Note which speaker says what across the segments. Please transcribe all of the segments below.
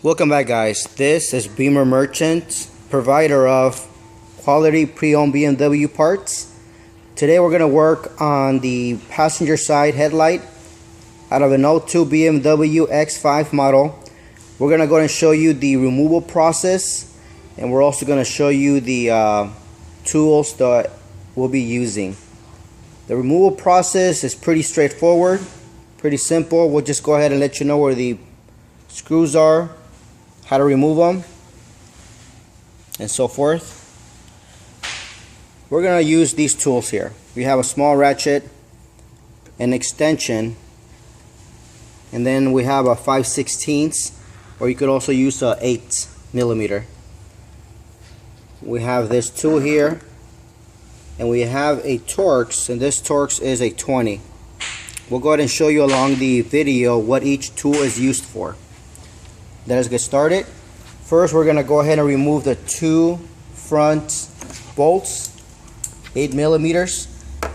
Speaker 1: Welcome back, guys. This is Beamer Merchant, provider of quality pre-owned BMW parts. Today we're going to work on the passenger side headlight out of an 02 BMW X5 model. We're going to go ahead and show you the removal process, and we're also going to show you the tools that we'll be using. The removal process is pretty straightforward, pretty simple. We'll just go ahead and let you know where the screws are, how to remove them, and so forth. We're going to use these tools here. We have a small ratchet, an extension, and then we have a 5/16, or you could also use a 8mm. We have this tool here, and we have a Torx, and this Torx is a 20. We'll go ahead and show you along the video what each tool is used for. Let us get started. First, we're going to go ahead and remove the two front bolts, 8mm.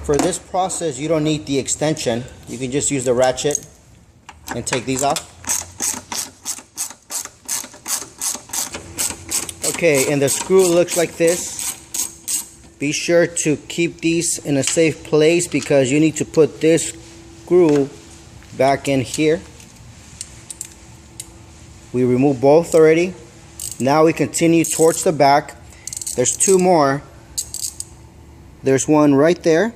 Speaker 1: For this process, you don't need the extension. You can just use the ratchet and take these off. Okay, and the screw looks like this. Be sure to keep these in a safe place because you need to put this screw back in here. We removed both already. Now we continue towards the back. There's two more. There's one right there,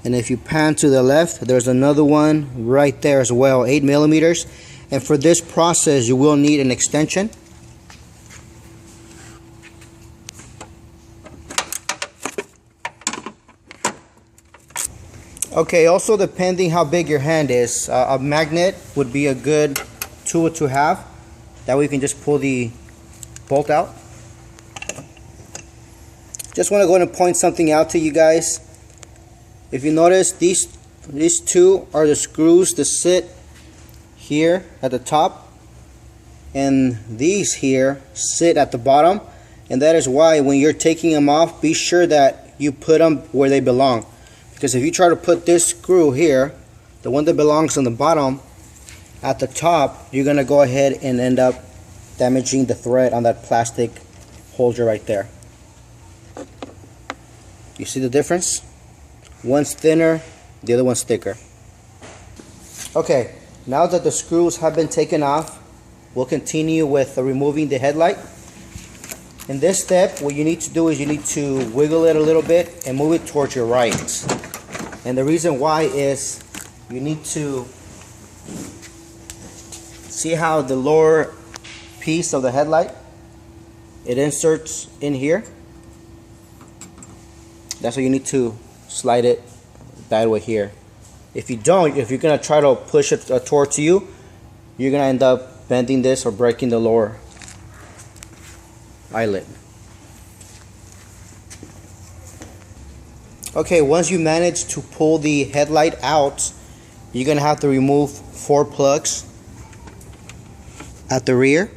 Speaker 1: and if you pan to the left, there's another one right there as well, 8mm. And for this process, you will need an extension. Okay, also depending how big your hand is, a magnet would be a good tool to have. That way you can just pull the bolt out. Just want to go ahead and point something out to you guys. If you notice, these two are the screws that sit here at the top, and these here sit at the bottom, and that is why when you're taking them off, be sure that you put them where they belong. Because if you try to put this screw here, the one that belongs on the bottom, at the top, you're going to go ahead and end up damaging the thread on that plastic holder right there. You see the difference? One's thinner, the other one's thicker. Okay, now that the screws have been taken off, we'll continue with removing the headlight. In this step, what you need to do is you need to wiggle it a little bit and move it towards your right. And the reason why is you need to see how the lower piece of the headlight, it inserts in here. That's why you need to slide it that way here. If you don't, if you're going to try to push it towards you, you're going to end up bending this or breaking the lower eyelet. Okay, once you manage to pull the headlight out, you're going to have to remove 4 plugs at the rear.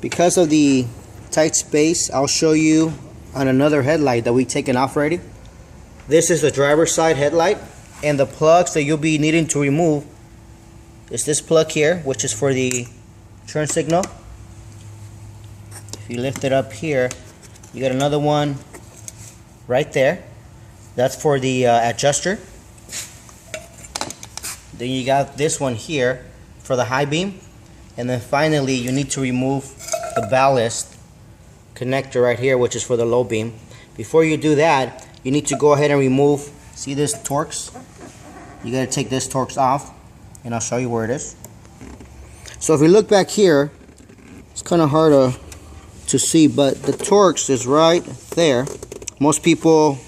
Speaker 1: Because of the tight space, I'll show you on another headlight that we've taken off already. This is the driver's side headlight, and the plugs that you'll be needing to remove is this plug here, which is for the turn signal. If you lift it up here, you got another one right there. That's for the adjuster. Then you got this one here for the high beam. And then finally, you need to remove the ballast connector right here, which is for the low beam. Before you do that, you need to go ahead and remove, see this Torx? You gotta take this Torx off, and I'll show you where it is. So if you look back here, it's kind of hard to see, but the Torx is right there. Most people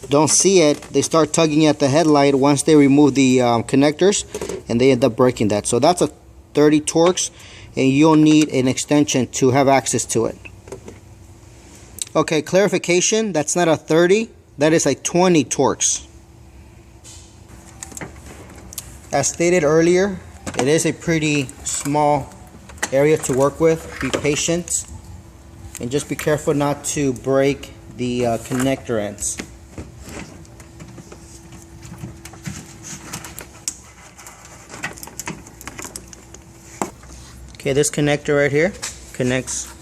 Speaker 1: don't see it. They start tugging at the headlight once they remove the connectors, and they end up breaking that. So that's a 30 Torx, and you'll need an extension to have access to it. Okay, clarification, that's not a 30, that is a 20 Torx. As stated earlier, it is a pretty small area to work with. Be patient and just be careful not to break the connector ends. Okay, this connector right here connects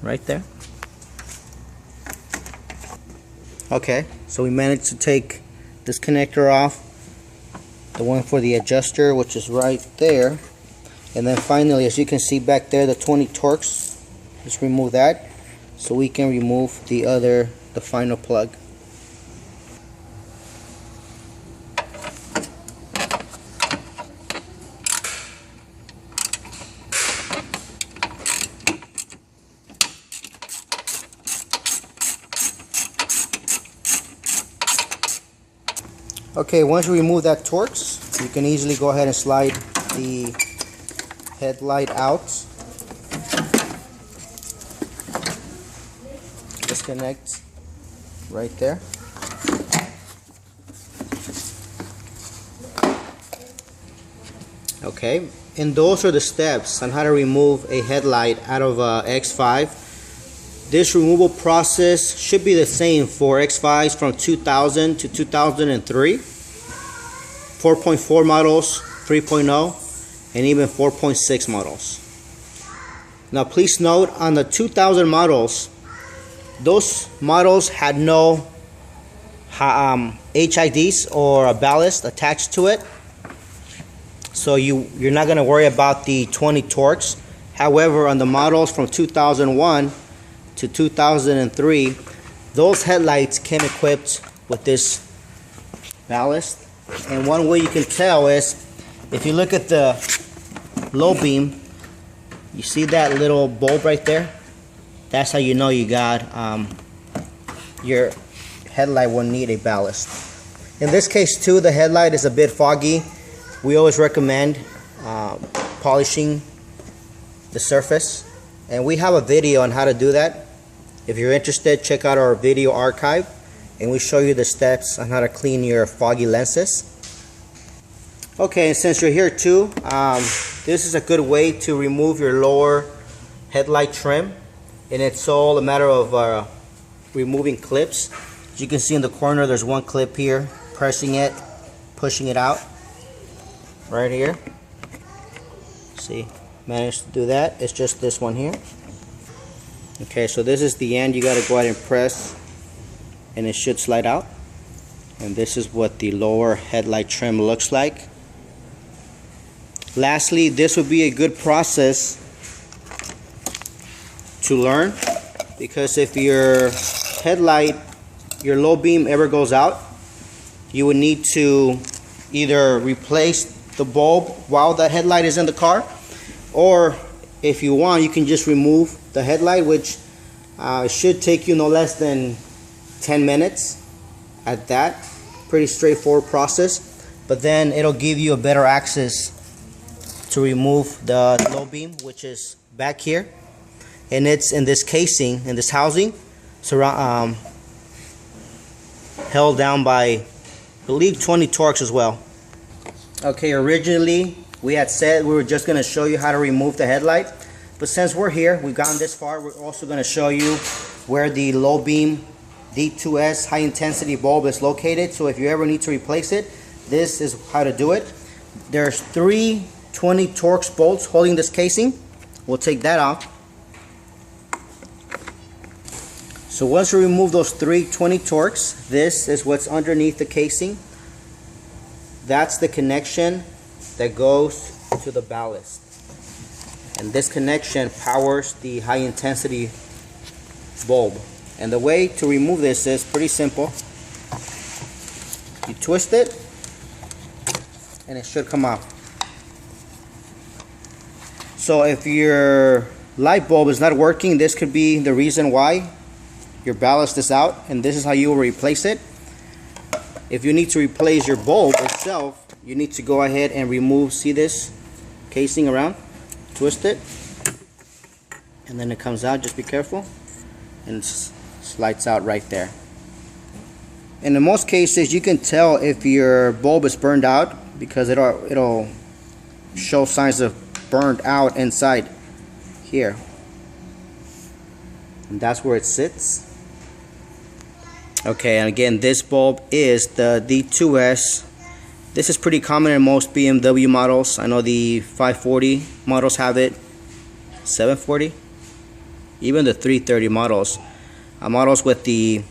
Speaker 1: right there. Okay, so we managed to take this connector off, the one for the adjuster, which is right there. And then finally, as you can see back there, the 20 Torx, let's remove that so we can remove the final plug. Okay, once you remove that Torx, you can easily go ahead and slide the headlight out. Disconnect right there. Okay, and those are the steps on how to remove a headlight out of a X5. This removal process should be the same for X5s from 2000 to 2003, 4.4 models, 3.0, and even 4.6 models. Now please note, on the 2000 models, those models had no HIDs or a ballast attached to it, so you're not going to worry about the 20 Torx. However, on the models from 2001 to 2003, those headlights came equipped with this ballast. And one way you can tell is if you look at the low beam, you see that little bulb right there? That's how you know you got your headlight will need a ballast. In this case too, the headlight is a bit foggy. We always recommend polishing the surface, and we have a video on how to do that. If you're interested, check out our video archive, and we show you the steps on how to clean your foggy lenses. Okay, and since you're here too, this is a good way to remove your lower headlight trim, and it's all a matter of removing clips. As you can see in the corner, there's one clip here, pressing it, pushing it out right here. See, managed to do that. It's just this one here. Okay, so this is the end. You got to go ahead and press, and it should slide out. And this is what the lower headlight trim looks like. Lastly, this would be a good process to learn, because if your headlight, your low beam ever goes out, you would need to either replace the bulb while the headlight is in the car, or if you want, you can just remove the headlight, which should take you no less than 10 minutes at that. Pretty straightforward process, but then it'll give you a better access to remove the low beam, which is back here, and it's in this casing, in this housing, held down by, I believe, 20 Torx as well. Okay, originally we had said we were just going to show you how to remove the headlight, but since we're here, we've gone this far, we're also going to show you where the low beam D2S high intensity bulb is located. So if you ever need to replace it, this is how to do it. There's 3 20 Torx bolts holding this casing. We'll take that off. So once you remove those 3 20 Torx, this is what's underneath the casing. That's the connection that goes to the ballast, and this connection powers the high intensity bulb. And the way to remove this is pretty simple. You twist it and it should come off. So if your light bulb is not working, this could be the reason why your ballast is out, and this is how you will replace it. If you need to replace your bulb itself, you need to go ahead and remove, see this casing around, twist it, and then it comes out. Just be careful, and it slides out right there. And in most cases, you can tell if your bulb is burned out because it'll show signs of burned out inside here, and that's where it sits. Okay, and again, this bulb is the D2S This is pretty common in most BMW models. I know the 540 models have it, 740, even the 330 models. Models with the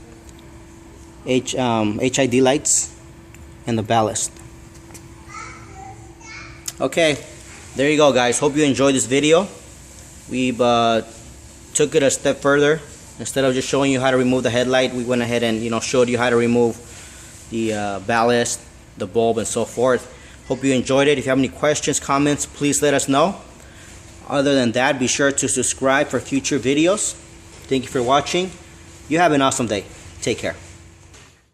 Speaker 1: HID lights and the ballast. Okay, there you go, guys. Hope you enjoyed this video. We've took it a step further. Instead of just showing you how to remove the headlight, we went ahead and showed you how to remove the ballast, the bulb, and so forth. Hope you enjoyed it. If you have any questions, comments, please let us know. Other than that, be sure to subscribe for future videos. Thank you for watching. You have an awesome day. Take care.